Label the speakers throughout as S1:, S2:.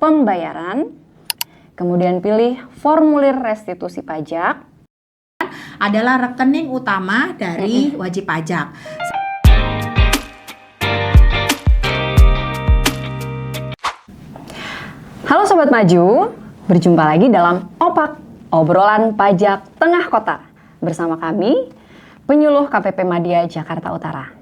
S1: pembayaran, kemudian pilih formulir restitusi pajak.
S2: Adalah rekening utama dari wajib pajak.
S1: Halo Sobat Maju, berjumpa lagi dalam OPAK, obrolan pajak tengah kota. Bersama kami, penyuluh KPP Madya Jakarta Utara.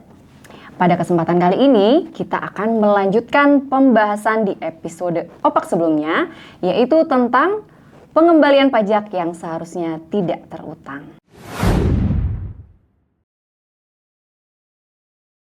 S1: Pada kesempatan kali ini, kita akan melanjutkan pembahasan di episode OPAK sebelumnya, yaitu tentang pengembalian pajak yang seharusnya tidak terutang.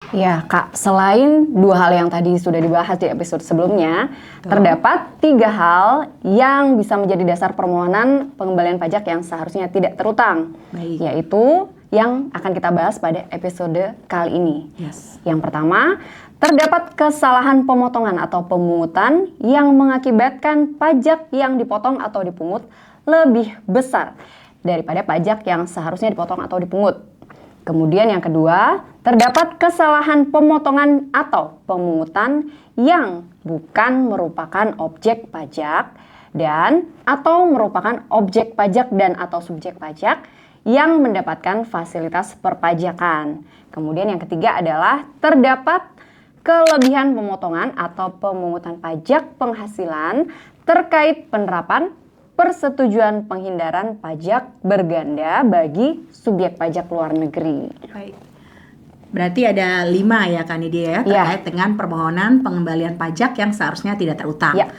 S1: Ya Kak, selain dua hal yang tadi sudah dibahas di episode sebelumnya, terdapat 3 hal yang bisa menjadi dasar permohonan pengembalian pajak yang seharusnya tidak terutang.
S2: Baik.
S1: Yaitu yang akan kita bahas pada episode kali ini.
S2: Yes.
S1: Yang pertama, terdapat kesalahan pemotongan atau pemungutan yang mengakibatkan pajak yang dipotong atau dipungut lebih besar daripada pajak yang seharusnya dipotong atau dipungut. Kemudian yang kedua, terdapat kesalahan pemotongan atau pemungutan yang bukan merupakan objek pajak dan atau merupakan objek pajak dan atau subjek pajak yang mendapatkan fasilitas perpajakan. Kemudian yang ketiga adalah terdapat kelebihan pemotongan atau pemungutan pajak penghasilan terkait penerapan persetujuan penghindaran pajak berganda bagi subjek pajak luar negeri.
S2: Baik. Berarti ada 5 ya Kak Nidia ya, terkait dengan permohonan pengembalian pajak yang seharusnya tidak terutang.
S1: Ya.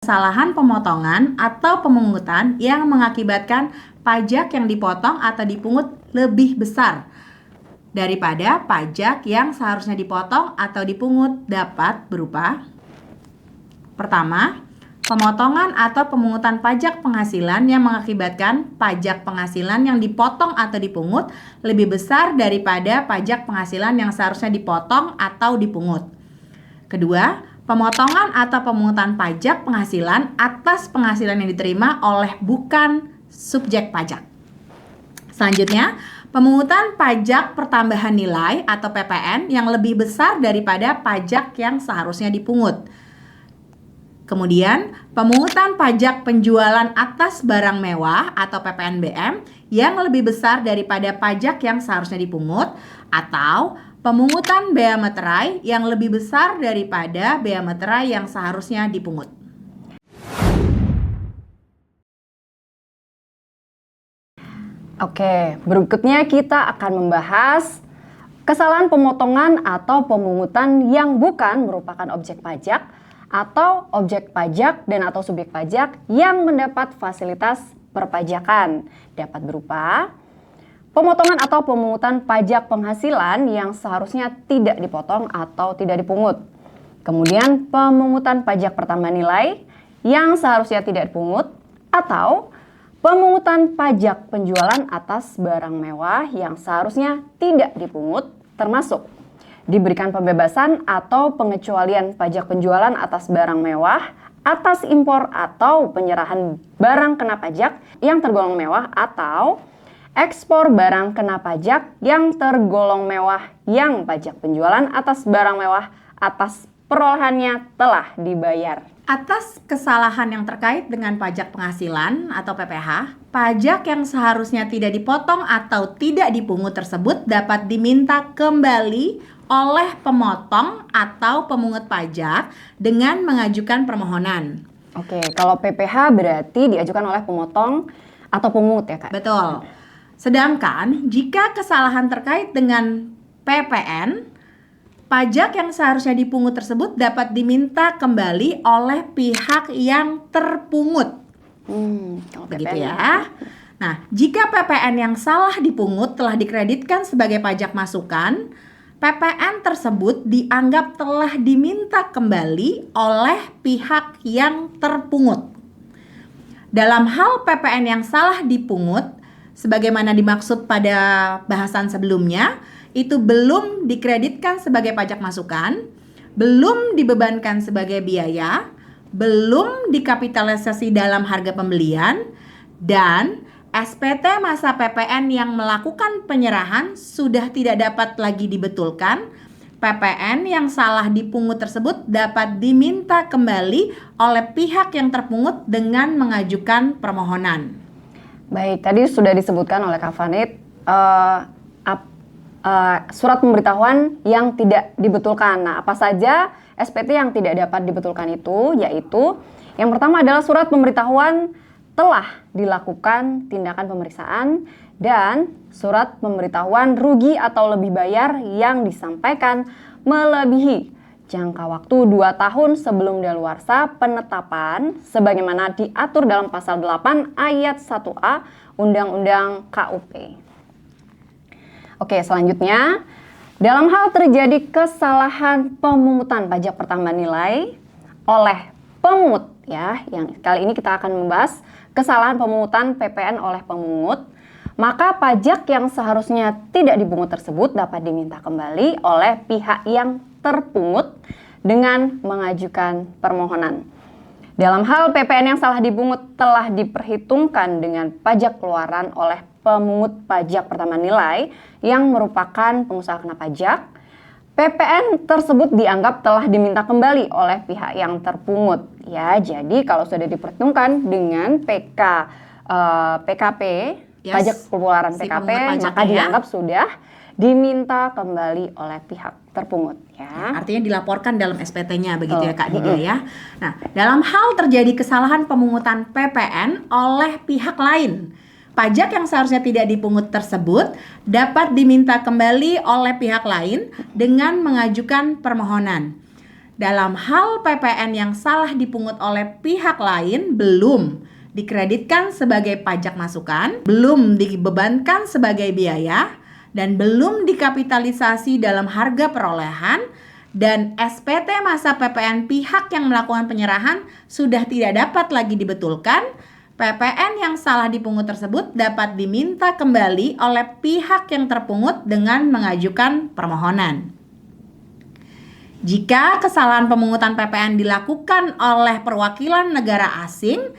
S2: Kesalahan pemotongan atau pemungutan yang mengakibatkan pajak yang dipotong atau dipungut lebih besar daripada pajak yang seharusnya dipotong atau dipungut dapat berupa: pertama, pemotongan atau pemungutan pajak penghasilan yang mengakibatkan pajak penghasilan yang dipotong atau dipungut lebih besar daripada pajak penghasilan yang seharusnya dipotong atau dipungut. Kedua, pemotongan atau pemungutan pajak penghasilan atas penghasilan yang diterima oleh bukan subjek pajak. Selanjutnya, pemungutan pajak pertambahan nilai atau PPN yang lebih besar daripada pajak yang seharusnya dipungut. Kemudian, pemungutan pajak penjualan atas barang mewah atau PPNBM yang lebih besar daripada pajak yang seharusnya dipungut, atau pemungutan bea materai yang lebih besar daripada bea materai yang seharusnya dipungut.
S1: Oke, berikutnya kita akan membahas kesalahan pemotongan atau pemungutan yang bukan merupakan objek pajak atau objek pajak dan atau subjek pajak yang mendapat fasilitas perpajakan. Dapat berupa pemotongan atau pemungutan pajak penghasilan yang seharusnya tidak dipotong atau tidak dipungut. Kemudian pemungutan pajak pertambahan nilai yang seharusnya tidak dipungut, atau pemungutan pajak penjualan atas barang mewah yang seharusnya tidak dipungut, termasuk diberikan pembebasan atau pengecualian pajak penjualan atas barang mewah, atas impor atau penyerahan barang kena pajak yang tergolong mewah, atau ekspor barang kena pajak yang tergolong mewah yang pajak penjualan atas barang mewah atas perolehannya telah dibayar.
S2: Atas kesalahan yang terkait dengan pajak penghasilan atau PPH, pajak yang seharusnya tidak dipotong atau tidak dipungut tersebut dapat diminta kembali oleh pemotong atau pemungut pajak dengan mengajukan permohonan.
S1: Oke, kalau PPH berarti diajukan oleh pemotong atau pemungut ya Kak?
S2: Betul. Sedangkan jika kesalahan terkait dengan PPN, pajak yang seharusnya dipungut tersebut dapat diminta kembali oleh pihak yang terpungut. Begitu ya. Nah, jika PPN yang salah dipungut telah dikreditkan sebagai pajak masukan, PPN tersebut dianggap telah diminta kembali oleh pihak yang terpungut. Dalam hal PPN yang salah dipungut, sebagaimana dimaksud pada bahasan sebelumnya, itu belum dikreditkan sebagai pajak masukan, belum dibebankan sebagai biaya, belum dikapitalisasi dalam harga pembelian, dan SPT masa PPN yang melakukan penyerahan sudah tidak dapat lagi dibetulkan PPN yang salah dipungut tersebut dapat diminta kembali oleh pihak yang terpungut dengan mengajukan permohonan.
S1: Baik, tadi sudah disebutkan oleh Kak Vanit surat pemberitahuan yang tidak dibetulkan. Nah, apa saja SPT yang tidak dapat dibetulkan itu? Yaitu yang pertama adalah surat pemberitahuan telah dilakukan tindakan pemeriksaan dan surat pemberitahuan rugi atau lebih bayar yang disampaikan melebihi jangka waktu 2 tahun sebelum daluarsa penetapan sebagaimana diatur dalam pasal 8 ayat 1A Undang-Undang KUP. Oke, selanjutnya dalam hal terjadi kesalahan pemungutan pajak pertambahan nilai oleh pemungut, ya, yang kali ini kita akan membahas kesalahan pemungutan PPN oleh pemungut, maka pajak yang seharusnya tidak dipungut tersebut dapat diminta kembali oleh pihak yang terpungut dengan mengajukan permohonan. Dalam hal PPN yang salah dipungut telah diperhitungkan dengan pajak keluaran oleh pemungut pajak pertambahan nilai yang merupakan pengusaha kena pajak, PPN tersebut dianggap telah diminta kembali oleh pihak yang terpungut. Ya, jadi kalau sudah diperhitungkan dengan PKP,
S2: Yes,
S1: pajak keluaran
S2: si
S1: PKP,
S2: pemungut pajaknya
S1: maka dianggap sudah diminta kembali oleh pihak terpungut. Ya.
S2: Artinya dilaporkan dalam SPT-nya begitu ya Kak Nidia ya. Nah, dalam hal terjadi kesalahan pemungutan PPN oleh pihak lain, pajak yang seharusnya tidak dipungut tersebut dapat diminta kembali oleh pihak lain dengan mengajukan permohonan. Dalam hal PPN yang salah dipungut oleh pihak lain belum dikreditkan sebagai pajak masukan, belum dibebankan sebagai biaya, dan belum dikapitalisasi dalam harga perolehan, dan SPT masa PPN pihak yang melakukan penyerahan sudah tidak dapat lagi dibetulkan, PPN yang salah dipungut tersebut dapat diminta kembali oleh pihak yang terpungut dengan mengajukan permohonan. Jika kesalahan pemungutan PPN dilakukan oleh perwakilan negara asing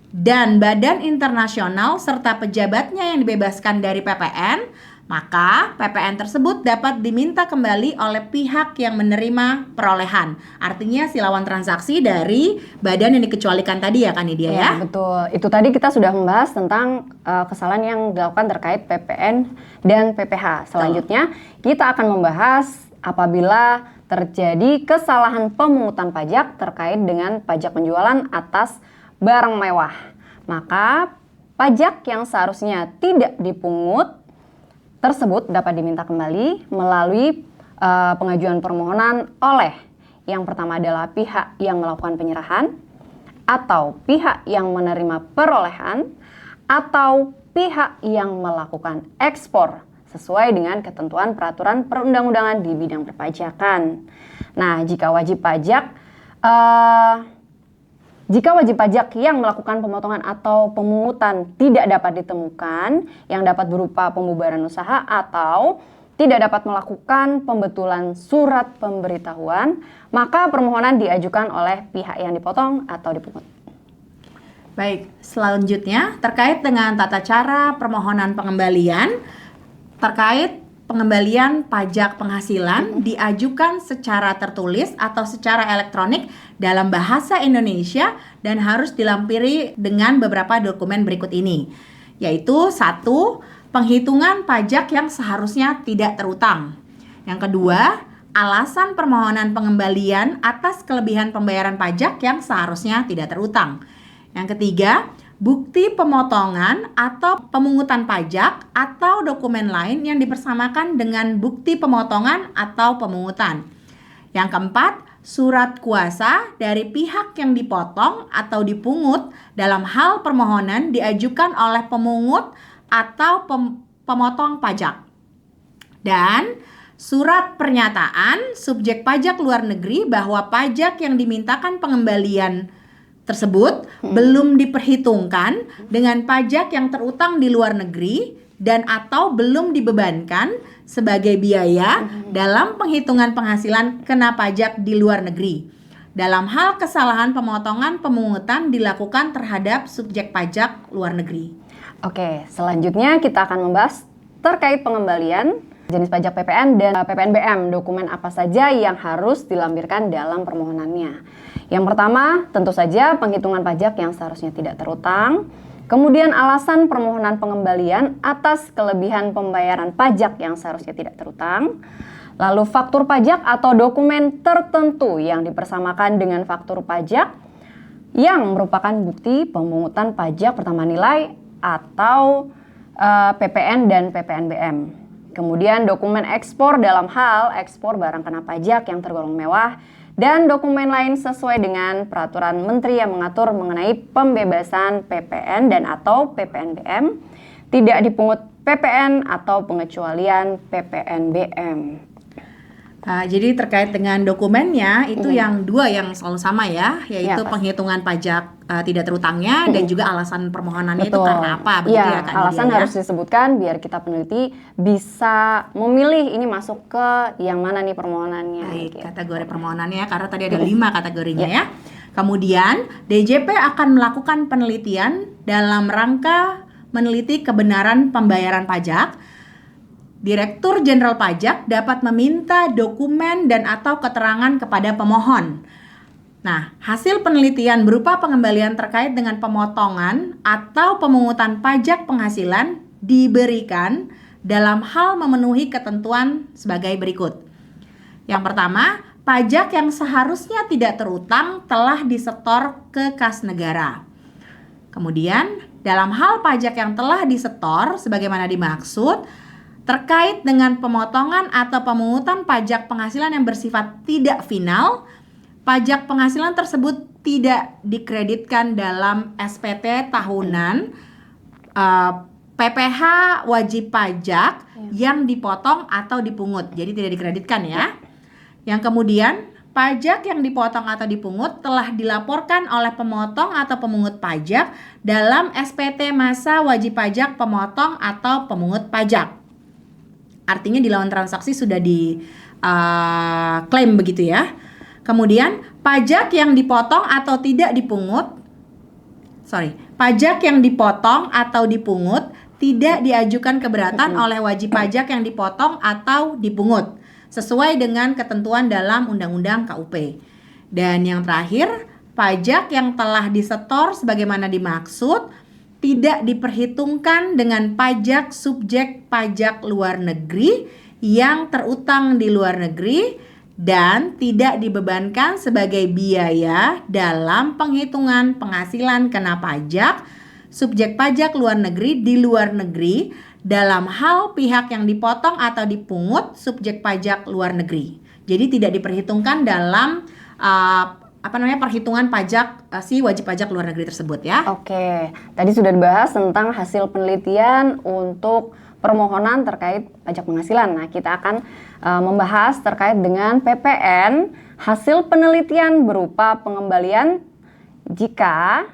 S2: dan badan internasional serta pejabatnya yang dibebaskan dari PPN, maka PPN tersebut dapat diminta kembali oleh pihak yang menerima perolehan. Artinya si lawan transaksi dari badan yang dikecualikan tadi ya kan Nidia ya?
S1: Betul. Itu tadi kita sudah membahas tentang kesalahan yang dilakukan terkait PPN dan PPH. Selanjutnya kita akan membahas apabila terjadi kesalahan pemungutan pajak terkait dengan pajak penjualan atas barang mewah. Maka pajak yang seharusnya tidak dipungut tersebut dapat diminta kembali melalui pengajuan permohonan oleh yang pertama adalah pihak yang melakukan penyerahan atau pihak yang menerima perolehan atau pihak yang melakukan ekspor sesuai dengan ketentuan peraturan perundang-undangan di bidang perpajakan. Nah, jika wajib pajak yang melakukan pemotongan atau pemungutan tidak dapat ditemukan yang dapat berupa pembubaran usaha atau tidak dapat melakukan pembetulan surat pemberitahuan, maka permohonan diajukan oleh pihak yang dipotong atau dipungut.
S2: Baik, selanjutnya terkait dengan tata cara permohonan pengembalian terkait pengembalian pajak penghasilan diajukan secara tertulis atau secara elektronik dalam bahasa Indonesia dan harus dilampiri dengan beberapa dokumen berikut ini, yaitu 1. Penghitungan pajak yang seharusnya tidak terutang. Yang kedua, alasan permohonan pengembalian atas kelebihan pembayaran pajak yang seharusnya tidak terutang. Yang ketiga, bukti pemotongan atau pemungutan pajak atau dokumen lain yang dipersamakan dengan bukti pemotongan atau pemungutan. Yang keempat, surat kuasa dari pihak yang dipotong atau dipungut dalam hal permohonan diajukan oleh pemungut atau pemotong pajak. Dan surat pernyataan subjek pajak luar negeri bahwa pajak yang dimintakan pengembalian tersebut belum diperhitungkan dengan pajak yang terutang di luar negeri dan atau belum dibebankan sebagai biaya dalam penghitungan penghasilan kena pajak di luar negeri. Dalam hal kesalahan pemotongan pemungutan dilakukan terhadap subjek pajak luar negeri.
S1: Oke, selanjutnya kita akan membahas terkait pengembalian. jenis pajak PPN dan PPNBM. Dokumen apa saja yang harus dilampirkan dalam permohonannya? Yang pertama, tentu saja penghitungan pajak yang seharusnya tidak terutang. Kemudian alasan permohonan pengembalian atas kelebihan pembayaran pajak yang seharusnya tidak terutang. Lalu faktur pajak atau dokumen tertentu yang dipersamakan dengan faktur pajak yang merupakan bukti pemungutan pajak pertambahan nilai atau PPN dan PPNBM. Kemudian dokumen ekspor dalam hal ekspor barang kena pajak yang tergolong mewah dan dokumen lain sesuai dengan peraturan menteri yang mengatur mengenai pembebasan PPN dan atau PPNBM, tidak dipungut PPN atau pengecualian PPNBM.
S2: Jadi terkait dengan dokumennya itu yang dua yang selalu sama ya, yaitu penghitungan pajak tidak terutangnya dan juga alasan permohonannya itu karena apa, begitu ya Kak Nidia,
S1: alasan harus disebutkan biar kita peneliti bisa memilih ini masuk ke yang mana nih permohonannya.
S2: Baik, kategori permohonannya karena tadi ada 5 kategorinya ya. Kemudian DJP akan melakukan penelitian dalam rangka meneliti kebenaran pembayaran pajak. Direktur Jenderal Pajak dapat meminta dokumen dan atau keterangan kepada pemohon. Nah, hasil penelitian berupa pengembalian terkait dengan pemotongan atau pemungutan pajak penghasilan diberikan dalam hal memenuhi ketentuan sebagai berikut. Yang pertama, pajak yang seharusnya tidak terutang telah disetor ke kas negara. Kemudian, dalam hal pajak yang telah disetor sebagaimana dimaksud, terkait dengan pemotongan atau pemungutan pajak penghasilan yang bersifat tidak final, pajak penghasilan tersebut tidak dikreditkan dalam SPT tahunan, PPh wajib pajak yang dipotong atau dipungut. Jadi tidak dikreditkan ya. Yang kemudian, pajak yang dipotong atau dipungut telah dilaporkan oleh pemotong atau pemungut pajak dalam SPT masa wajib pajak pemotong atau pemungut pajak. Artinya di lawan transaksi sudah diklaim begitu ya. Kemudian pajak yang dipotong atau tidak dipungut, pajak yang dipotong atau dipungut tidak diajukan keberatan oleh wajib pajak yang dipotong atau dipungut sesuai dengan ketentuan dalam Undang-Undang KUP. Dan yang terakhir, pajak yang telah disetor sebagaimana dimaksud tidak diperhitungkan dengan pajak subjek pajak luar negeri yang terutang di luar negeri dan tidak dibebankan sebagai biaya dalam penghitungan penghasilan kena pajak subjek pajak luar negeri di luar negeri dalam hal pihak yang dipotong atau dipungut subjek pajak luar negeri. Jadi tidak diperhitungkan dalam perhitungan pajak si wajib pajak luar negeri tersebut ya.
S1: Oke, tadi sudah dibahas tentang hasil penelitian untuk permohonan terkait pajak penghasilan. Nah, kita akan membahas terkait dengan PPN, hasil penelitian berupa pengembalian jika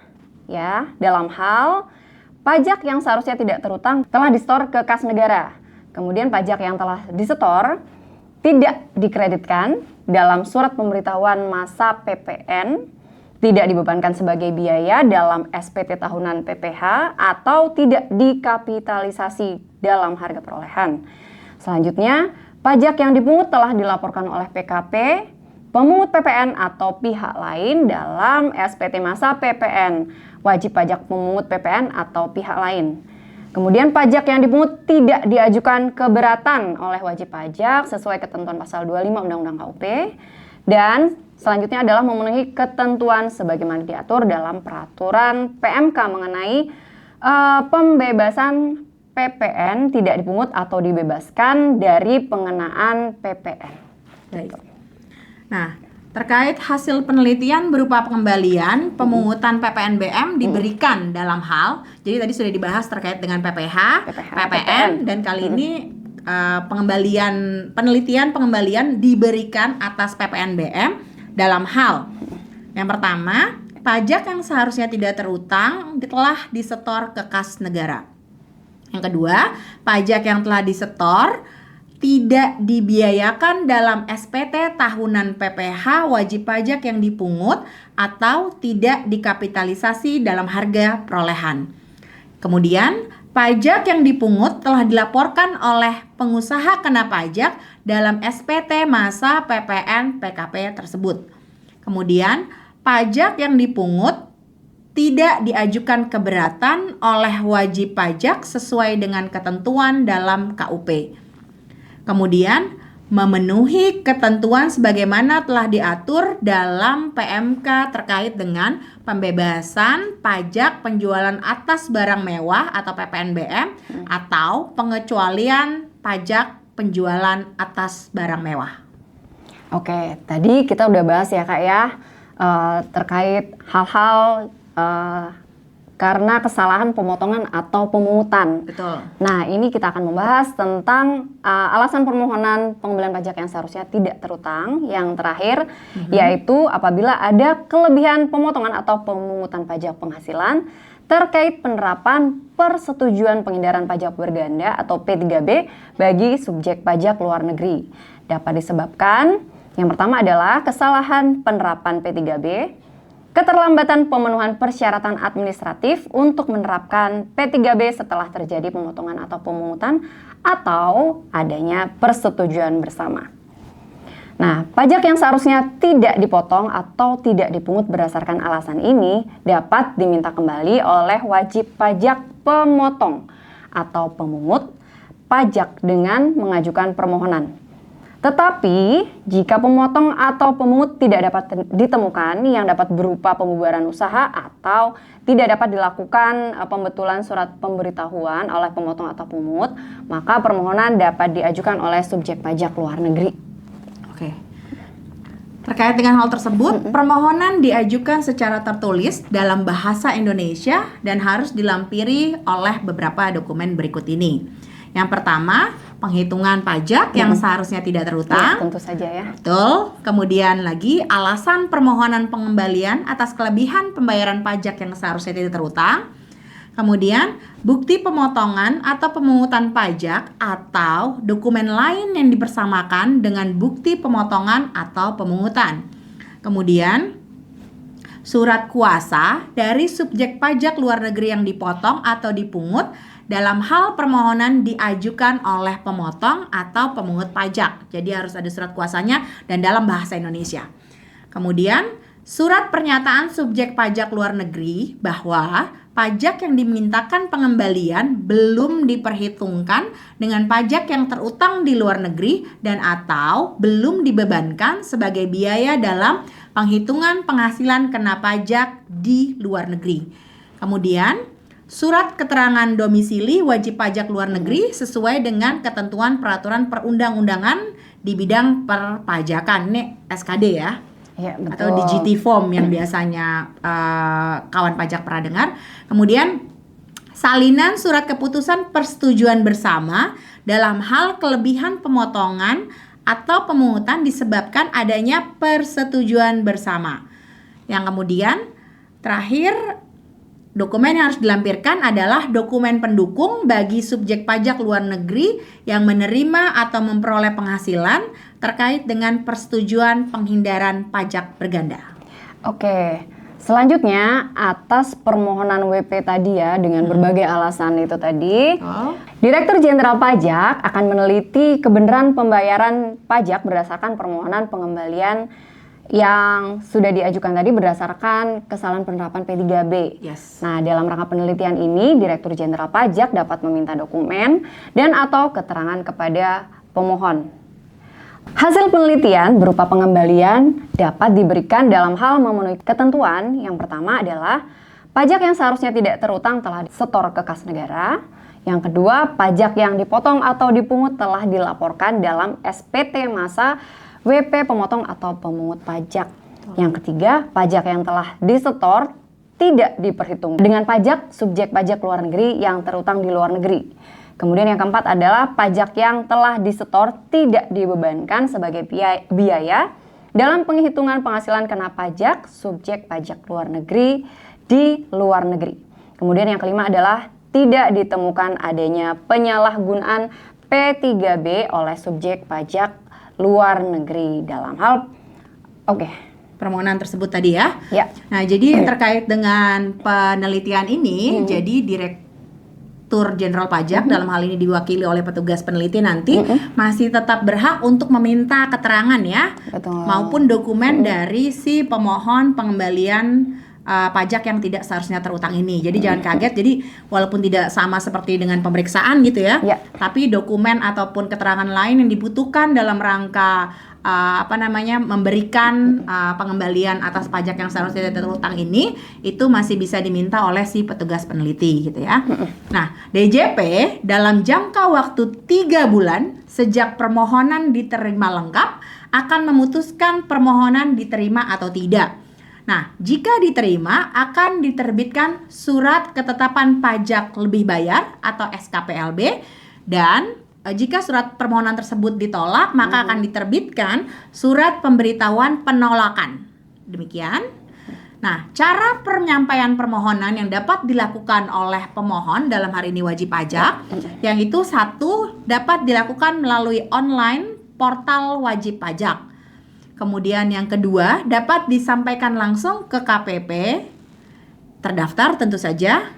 S1: ya dalam hal pajak yang seharusnya tidak terutang telah disetor ke kas negara. Kemudian pajak yang telah disetor tidak dikreditkan dalam surat pemberitahuan masa PPN, tidak dibebankan sebagai biaya dalam SPT tahunan PPh atau tidak dikapitalisasi dalam harga perolehan. Selanjutnya, pajak yang dipungut telah dilaporkan oleh PKP, pemungut PPN atau pihak lain dalam SPT masa PPN, wajib pajak pemungut PPN atau pihak lain. Kemudian pajak yang dipungut tidak diajukan keberatan oleh wajib pajak sesuai ketentuan pasal 25 Undang-Undang KUP. Dan selanjutnya adalah memenuhi ketentuan sebagaimana diatur dalam peraturan PMK mengenai pembebasan PPN tidak dipungut atau dibebaskan dari pengenaan PPN.
S2: Baik. Nah, terkait hasil penelitian berupa pengembalian pemungutan PPNBM diberikan dalam hal, jadi tadi sudah dibahas terkait dengan PPh, PPN, dan kali ini penelitian pengembalian diberikan atas PPNBM dalam hal yang pertama, pajak yang seharusnya tidak terutang telah disetor ke kas negara. Yang kedua, pajak yang telah disetor tidak dibiayakan dalam SPT tahunan PPh wajib pajak yang dipungut atau tidak dikapitalisasi dalam harga perolehan. Kemudian, pajak yang dipungut telah dilaporkan oleh pengusaha kena pajak dalam SPT masa PPN PKP tersebut. Kemudian, pajak yang dipungut tidak diajukan keberatan oleh wajib pajak sesuai dengan ketentuan dalam KUP. Kemudian, memenuhi ketentuan sebagaimana telah diatur dalam PMK terkait dengan pembebasan pajak penjualan atas barang mewah atau PPNBM atau pengecualian pajak penjualan atas barang mewah.
S1: Oke, tadi kita udah bahas ya Kak ya, terkait hal-hal karena kesalahan pemotongan atau pemungutan.
S2: Betul.
S1: Nah, ini kita akan membahas tentang alasan permohonan pengembalian pajak yang seharusnya tidak terutang. Yang terakhir, yaitu apabila ada kelebihan pemotongan atau pemungutan pajak penghasilan terkait penerapan persetujuan penghindaran pajak berganda atau P3B bagi subjek pajak luar negeri. Dapat disebabkan, yang pertama adalah kesalahan penerapan P3B, keterlambatan pemenuhan persyaratan administratif untuk menerapkan P3B setelah terjadi pemotongan atau pemungutan, atau adanya persetujuan bersama. Nah, pajak yang seharusnya tidak dipotong atau tidak dipungut berdasarkan alasan ini dapat diminta kembali oleh wajib pajak pemotong atau pemungut pajak dengan mengajukan permohonan. Tetapi, jika pemotong atau pemungut tidak dapat ditemukan yang dapat berupa pembubaran usaha atau tidak dapat dilakukan pembetulan surat pemberitahuan oleh pemotong atau pemungut, maka permohonan dapat diajukan oleh subjek pajak luar negeri.
S2: Oke. Terkait dengan hal tersebut, permohonan diajukan secara tertulis dalam bahasa Indonesia dan harus dilampiri oleh beberapa dokumen berikut ini. Yang pertama, penghitungan pajak yang seharusnya tidak terutang.
S1: Ya, tentu saja ya.
S2: Betul. Kemudian lagi alasan permohonan pengembalian atas kelebihan pembayaran pajak yang seharusnya tidak terutang. Kemudian bukti pemotongan atau pemungutan pajak atau dokumen lain yang dipersamakan dengan bukti pemotongan atau pemungutan. Kemudian surat kuasa dari subjek pajak luar negeri yang dipotong atau dipungut dalam hal permohonan diajukan oleh pemotong atau pemungut pajak. Jadi harus ada surat kuasanya dan dalam bahasa Indonesia. Kemudian, surat pernyataan subjek pajak luar negeri bahwa pajak yang dimintakan pengembalian belum diperhitungkan dengan pajak yang terutang di luar negeri dan atau belum dibebankan sebagai biaya dalam penghitungan penghasilan kena pajak di luar negeri. Kemudian, surat keterangan domisili wajib pajak luar negeri sesuai dengan ketentuan peraturan perundang-undangan di bidang perpajakan. Ini SKD ya,
S1: Ya, betul.
S2: atau DGT form yang biasanya kawan pajak pernah dengar. Kemudian salinan surat keputusan persetujuan bersama dalam hal kelebihan pemotongan atau pemungutan disebabkan adanya persetujuan bersama. Yang kemudian terakhir, dokumen yang harus dilampirkan adalah dokumen pendukung bagi subjek pajak luar negeri yang menerima atau memperoleh penghasilan terkait dengan persetujuan penghindaran pajak berganda.
S1: Oke, selanjutnya atas permohonan WP tadi ya dengan berbagai alasan itu tadi, Direktur Jenderal Pajak akan meneliti kebenaran pembayaran pajak berdasarkan permohonan pengembalian yang sudah diajukan tadi berdasarkan kesalahan penerapan P3B.
S2: Yes.
S1: Nah, dalam rangka penelitian ini, Direktur Jenderal Pajak dapat meminta dokumen dan atau keterangan kepada pemohon. Hasil penelitian berupa pengembalian dapat diberikan dalam hal memenuhi ketentuan. Yang pertama adalah pajak yang seharusnya tidak terutang telah disetor ke kas negara. Yang kedua, pajak yang dipotong atau dipungut telah dilaporkan dalam SPT masa WP pemotong atau pemungut pajak. Yang ketiga, pajak yang telah disetor tidak diperhitung dengan pajak subjek pajak luar negeri yang terutang di luar negeri. Kemudian yang keempat adalah pajak yang telah disetor tidak dibebankan sebagai biaya dalam penghitungan penghasilan kena pajak subjek pajak luar negeri di luar negeri. Kemudian yang kelima adalah tidak ditemukan adanya penyalahgunaan P3B oleh subjek pajak luar negeri dalam hal
S2: permohonan tersebut tadi ya.
S1: Ya.
S2: Nah, jadi terkait dengan penelitian ini, jadi Direktur Jenderal Pajak, dalam hal ini diwakili oleh petugas peneliti nanti, masih tetap berhak untuk meminta keterangan ya,
S1: Betul.
S2: maupun dokumen dari si pemohon pengembalian pajak yang tidak seharusnya terutang ini. Jadi jangan kaget. Jadi walaupun tidak sama seperti dengan pemeriksaan gitu ya, tapi dokumen ataupun keterangan lain yang dibutuhkan dalam rangka memberikan pengembalian atas pajak yang seharusnya tidak terutang ini, itu masih bisa diminta oleh si petugas peneliti gitu ya. Nah, DJP dalam jangka waktu 3 bulan sejak permohonan diterima lengkap akan memutuskan permohonan diterima atau tidak. Nah, jika diterima akan diterbitkan surat ketetapan pajak lebih bayar atau SKPLB, dan jika surat permohonan tersebut ditolak maka akan diterbitkan surat pemberitahuan penolakan. Demikian. Nah, cara penyampaian permohonan yang dapat dilakukan oleh pemohon dalam hari ini wajib pajak, yang itu 1 dapat dilakukan melalui online portal wajib pajak. Kemudian yang kedua, dapat disampaikan langsung ke KPP terdaftar tentu saja.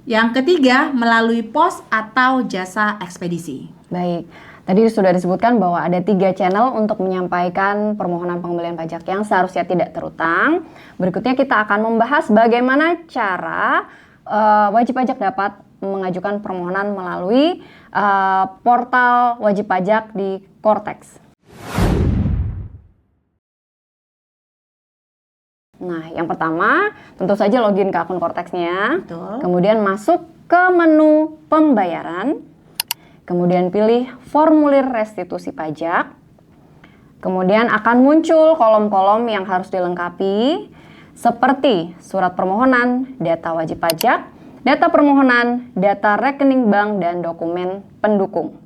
S2: Yang ketiga, melalui pos atau jasa ekspedisi.
S1: Baik, tadi sudah disebutkan bahwa ada 3 channel untuk menyampaikan permohonan pengembalian pajak yang seharusnya tidak terutang. Berikutnya kita akan membahas bagaimana cara wajib pajak dapat mengajukan permohonan melalui portal wajib pajak di Cortex. Nah, yang pertama tentu saja login ke akun Cortex-nya.
S2: Betul.
S1: Kemudian masuk ke menu pembayaran. Kemudian pilih formulir restitusi pajak. Kemudian akan muncul kolom-kolom yang harus dilengkapi seperti surat permohonan, data wajib pajak, data permohonan, data rekening bank, dan dokumen pendukung.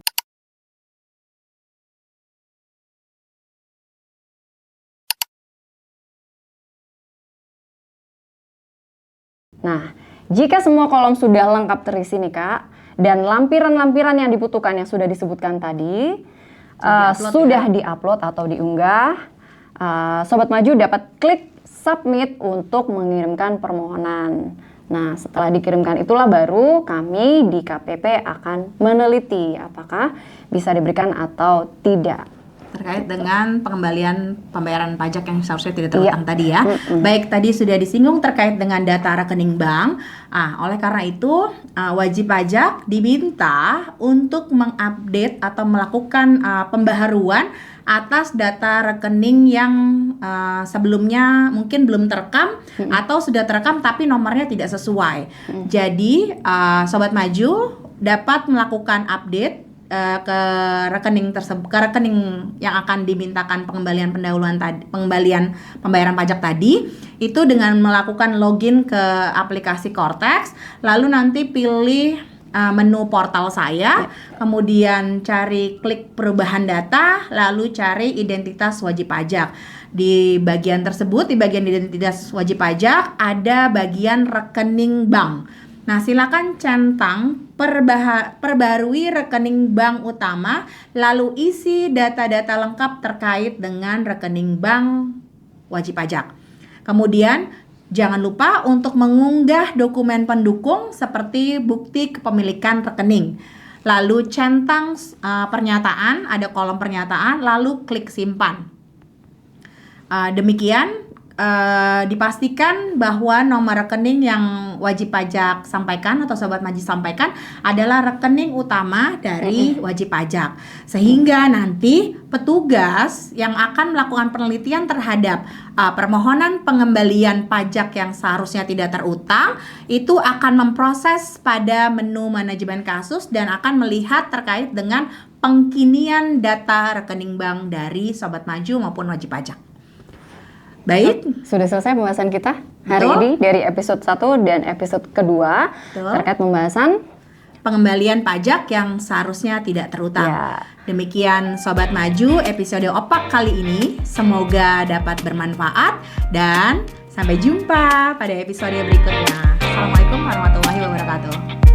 S1: Nah, jika semua kolom sudah lengkap terisi nih Kak, dan lampiran-lampiran yang dibutuhkan yang sudah disebutkan tadi sudah diupload atau diunggah, Sobat Maju dapat klik submit untuk mengirimkan permohonan. Nah, setelah dikirimkan itulah baru kami di KPP akan meneliti apakah bisa diberikan atau tidak.
S2: Terkait dengan pengembalian pembayaran pajak yang seharusnya tidak terutang tadi ya. Baik, tadi sudah disinggung terkait dengan data rekening bank. Oleh karena itu wajib pajak diminta untuk mengupdate atau melakukan pembaharuan atas data rekening yang sebelumnya mungkin belum terekam atau sudah terekam tapi nomornya tidak sesuai. Jadi Sobat Maju dapat melakukan update ke rekening tersebut, ke rekening yang akan dimintakan pengembalian pendahuluan tadi, pengembalian pembayaran pajak tadi, itu dengan melakukan login ke aplikasi Cortex, lalu nanti pilih menu portal saya, kemudian cari klik perubahan data, lalu cari identitas wajib pajak. Di bagian tersebut, di bagian identitas wajib pajak ada bagian rekening bank. Nah, silakan centang perbarui rekening bank utama, lalu isi data-data lengkap terkait dengan rekening bank wajib pajak. Kemudian, jangan lupa untuk mengunggah dokumen pendukung seperti bukti kepemilikan rekening. Lalu centang pernyataan, ada kolom pernyataan, lalu klik simpan. Demikian. Dipastikan bahwa nomor rekening yang wajib pajak sampaikan atau Sobat Maju sampaikan adalah rekening utama dari wajib pajak, sehingga nanti petugas yang akan melakukan penelitian terhadap permohonan pengembalian pajak yang seharusnya tidak terutang itu akan memproses pada menu manajemen kasus dan akan melihat terkait dengan pengkinian data rekening bank dari Sobat Maju maupun wajib pajak. Baik,
S1: sudah selesai pembahasan kita hari ini dari episode 1 dan episode kedua terkait pembahasan
S2: pengembalian pajak yang seharusnya tidak terutang. Demikian Sobat Maju episode opak kali ini, semoga dapat bermanfaat dan sampai jumpa pada episode berikutnya. Assalamualaikum warahmatullahi wabarakatuh.